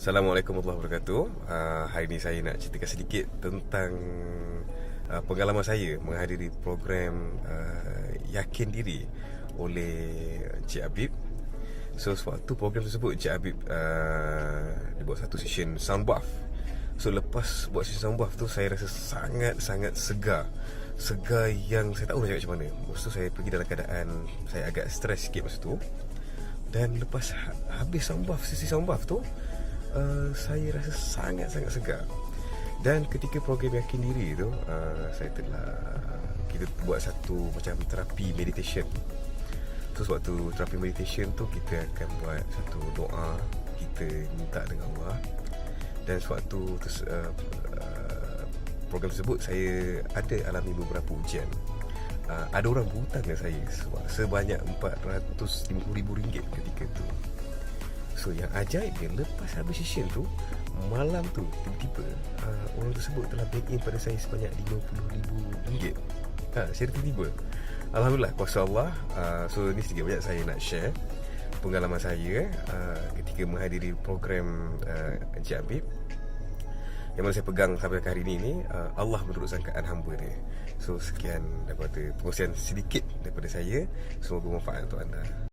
Assalamualaikum warahmatullahi wabarakatuh. Hari ini saya nak ceritakan sedikit tentang pengalaman saya menghadiri program Yakin Diri oleh Encik Habib. So sewaktu program tersebut, Encik Habib dia buat satu session sound bath. So lepas buat session sound bath tu, saya rasa sangat-sangat segar. Segar yang saya tak tahu nak cakap macam mana. Masa tu saya pergi dalam keadaan saya agak stres sikit masa tu. Dan lepas habis sound bath, sesi sound bath tu, saya rasa sangat-sangat segar. Dan ketika program Yakin Diri tu, kita buat satu macam terapi meditation. So sewaktu terapi meditation tu, kita akan buat satu doa, kita minta dengan Allah. Dan sewaktu program tersebut, saya ada alami beberapa ujian. Ada orang berhutang dengan saya sebanyak RM450,000 ketika tu. So yang ajaibnya, lepas habis session tu, malam tu tiba-tiba orang tersebut telah bank in pada saya sebanyak RM50,000. Secara tiba-tiba, alhamdulillah, kuasa Allah. So ni sedikit banyak saya nak share pengalaman saya ketika menghadiri program Encik Habib, yang mana saya pegang sampai hari ini Allah menurut sangkaan hamba dia. So sekian daripada pengusian sedikit daripada saya. Semoga bermanfaat untuk anda.